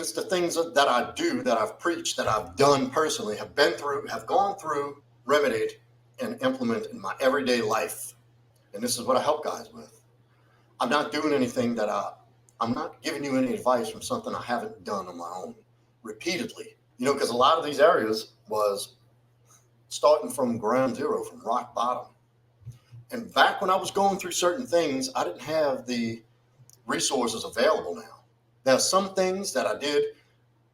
it's the things that I do, that I've preached, that I've done personally, have been through, have gone through, remedied, and implement in my everyday life. And this is what I help guys with. I'm not doing anything I'm not giving you any advice from something I haven't done on my own repeatedly. Because a lot of these areas was starting from ground zero, from rock bottom. And back when I was going through certain things, I didn't have the resources available now. There's some things that I did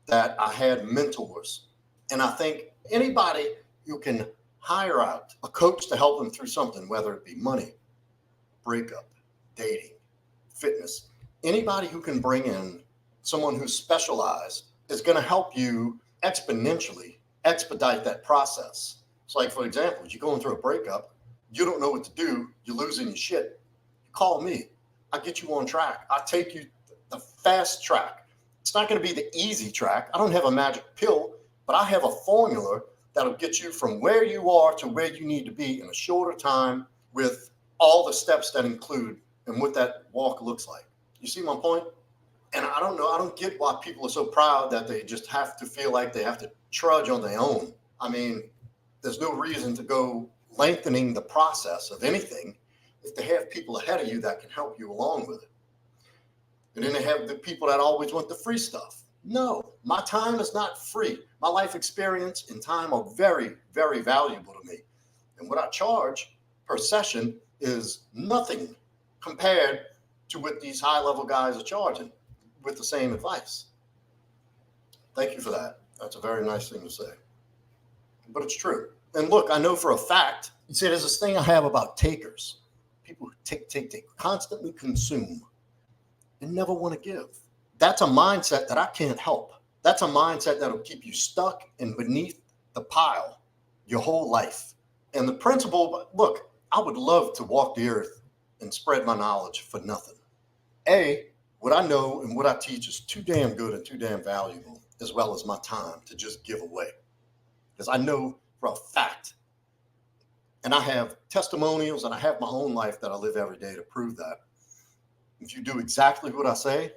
that I had mentors. And I think anybody who can hire out a coach to help them through something, whether it be money, breakup, dating, fitness, anybody who can bring in someone who's specialized is going to help you exponentially expedite that process. It's like, for example, you're going through a breakup, you don't know what to do, you're losing your shit. You call me, I get you on track. I take you the fast track. It's not going to be the easy track. I don't have a magic pill, but I have a formula that'll get you from where you are to where you need to be in a shorter time with all the steps that include and what that walk looks like. You see my point? And I don't get why people are so proud that they just have to feel like they have to trudge on their own. I mean, there's no reason to go lengthening the process of anything if they have people ahead of you that can help you along with it. And then they have the people that always want the free stuff. No, my time is not free. My life experience and time are very, very valuable to me. And what I charge per session is nothing compared to what these high-level guys are charging with the same advice. Thank you for that. That's a very nice thing to say. But it's true. And look, I know for a fact, you see, there's this thing I have about takers. People who take, constantly consume and never want to give. That's a mindset that I can't help. That's a mindset that'll keep you stuck and beneath the pile your whole life. And the principle, look, I would love to walk the earth and spread my knowledge for nothing. What I know and what I teach is too damn good and too damn valuable, as well as my time to just give away. Because I know for a fact, and I have testimonials and I have my own life that I live every day to prove that. If you do exactly what I say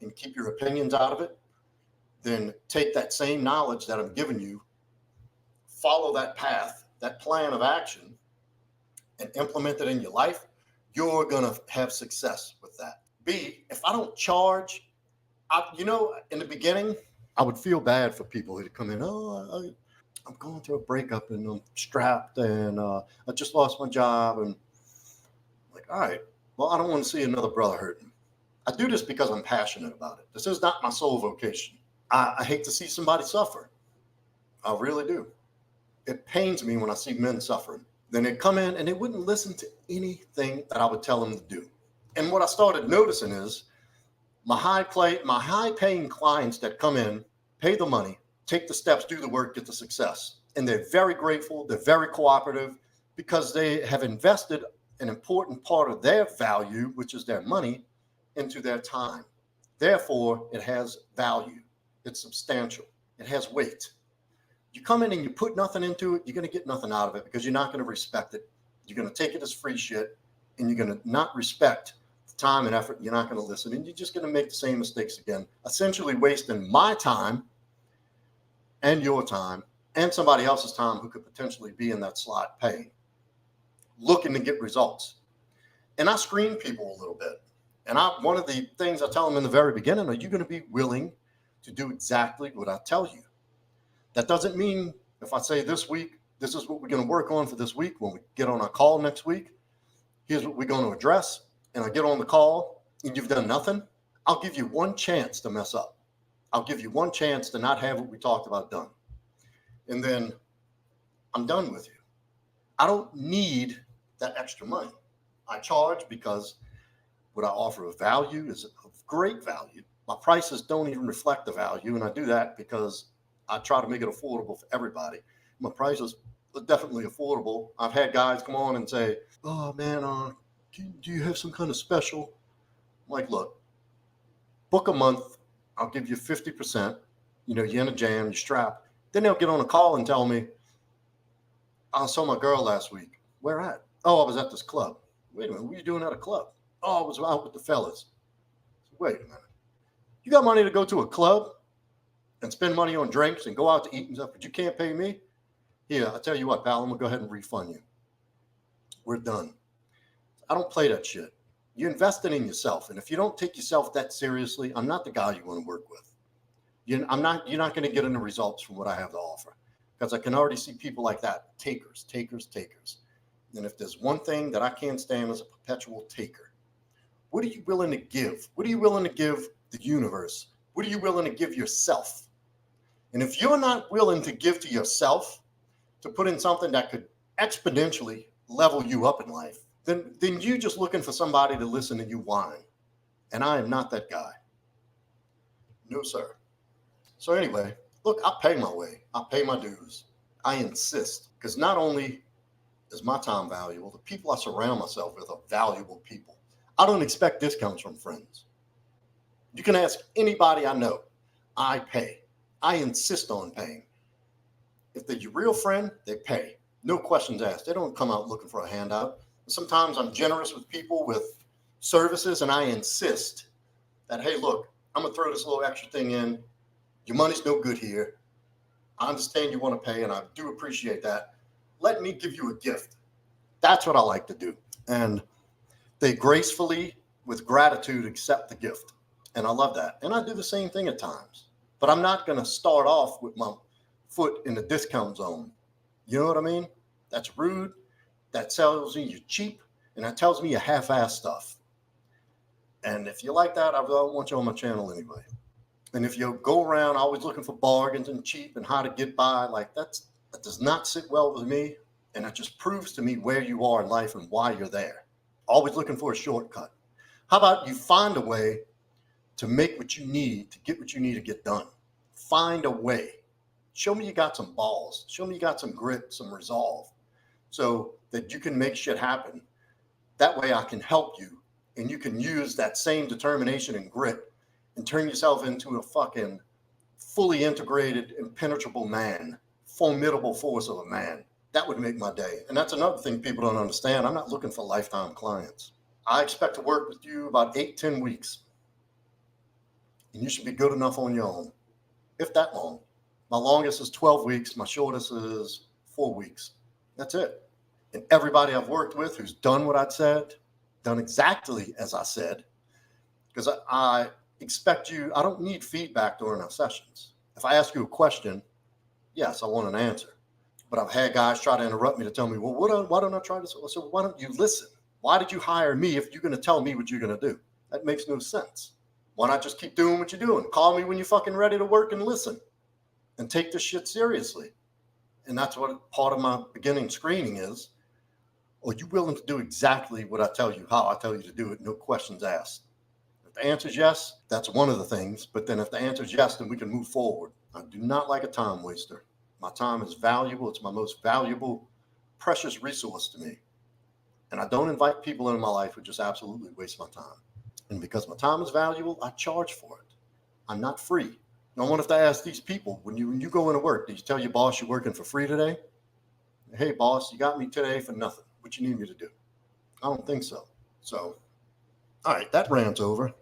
and keep your opinions out of it, then take that same knowledge that I'm giving you, follow that path, that plan of action, and implement it in your life, you're going to have success with that. B, if I don't charge, in the beginning, I would feel bad for people who come in, I'm going through a breakup and I'm strapped and I just lost my job. And I'm like, all right, well, I don't want to see another brother hurting. I do this because I'm passionate about it. This is not my sole vocation. I hate to see somebody suffer. I really do. It pains me when I see men suffering. Then they come in and they wouldn't listen to anything that I would tell them to do. And what I started noticing is my high-paying clients that come in, pay the money, take the steps, do the work, get the success. And they're very grateful. They're very cooperative because they have invested an important part of their value, which is their money, into their time. Therefore, it has value. It's substantial. It has weight. You come in and you put nothing into it, you're going to get nothing out of it because you're not going to respect it. You're going to take it as free shit, and you're going to not respect the time and effort. You're not going to listen, and you're just going to make the same mistakes again, essentially wasting my time and your time and somebody else's time who could potentially be in that slot paying, looking to get results. And I screen people a little bit. And one of the things I tell them in the very beginning, are you going to be willing to do exactly what I tell you? That doesn't mean if I say this week, this is what we're going to work on for this week. When we get on our call next week, here's what we're going to address. And I get on the call and you've done nothing. I'll give you one chance to mess up. I'll give you one chance to not have what we talked about done. And then I'm done with you. I don't need that extra money. I charge because what I offer of value is of great value. My prices don't even reflect the value. And I do that because I try to make it affordable for everybody. My prices are definitely affordable. I've had guys come on and say, oh man, do you have some kind of special? I'm like, look, book a month. I'll give you 50%. You're in a jam, you're strapped. Then they'll get on a call and tell me, I saw my girl last week. Where at? Oh, I was at this club. Wait a minute, what are you doing at a club? Oh, I was out with the fellas. Wait a minute. You got money to go to a club and spend money on drinks and go out to eat and stuff, but you can't pay me? Here, I'll tell you what, pal, I'm going to go ahead and refund you. We're done. I don't play that shit. You're investing in yourself. And if you don't take yourself that seriously, I'm not the guy you want to work with. You're not going to get any results from what I have to offer, because I can already see people like that. Takers. And if there's one thing that I can't stand as a perpetual taker, what are you willing to give? What are you willing to give the universe? What are you willing to give yourself? And if you're not willing to give to yourself, to put in something that could exponentially level you up in life, then you're just looking for somebody to listen to you whine. And I am not that guy. No, sir. So anyway, look, I pay my way. I pay my dues. I insist, because not only is my time valuable, the people I surround myself with are valuable people. I don't expect discounts from friends. You can ask anybody I know. I pay. I insist on paying. If they're your real friend, they pay. No questions asked. They don't come out looking for a handout. Sometimes I'm generous with people with services, and I insist that, hey, look, I'm going to throw this little extra thing in. Your money's no good here. I understand you want to pay, and I do appreciate that. Let me give you a gift. That's what I like to do. And they gracefully, with gratitude, accept the gift. And I love that. And I do the same thing at times. But I'm not going to start off with my foot in the discount zone. You know what I mean? That's rude. That tells me you're cheap. And that tells me you half-ass stuff. And if you like that, I don't want you on my channel anyway. And if you go around always looking for bargains and cheap and how to get by, like that does not sit well with me. And it just proves to me where you are in life and why you're there. Always looking for a shortcut. How about you find a way to make what you need to get what you need to get done? Find a way. Show me you got some balls. Show me you got some grit, some resolve, so that you can make shit happen. That way I can help you, and you can use that same determination and grit and turn yourself into a fucking fully integrated, impenetrable man, formidable force of a man. That would make my day. And that's another thing people don't understand. I'm not looking for lifetime clients. I expect to work with you about 8-10 weeks. And you should be good enough on your own, if that long. My longest is 12 weeks. My shortest is 4 weeks. That's it. And everybody I've worked with who's done what I said, done exactly as I said, because I expect you, I don't need feedback during our sessions. If I ask you a question, yes, I want an answer. But I've had guys try to interrupt me to tell me, well, why don't I try this? So why don't you listen? Why did you hire me if you're going to tell me what you're going to do? That makes no sense. Why not just keep doing what you're doing? Call me when you're fucking ready to work and listen and take this shit seriously. And that's what part of my beginning screening is. Are you willing to do exactly what I tell you, how I tell you to do it? No questions asked. If the answer is yes, that's one of the things. But then if the answer is yes, then we can move forward. I do not like a time waster. My time is valuable. It's my most valuable, precious resource to me. And I don't invite people into my life who just absolutely waste my time. And because my time is valuable, I charge for it. I'm not free. And I want to ask these people, when you go into work, do you tell your boss you're working for free today? Hey, boss, you got me today for nothing. What you need me to do? I don't think so. So, all right, that rant's over.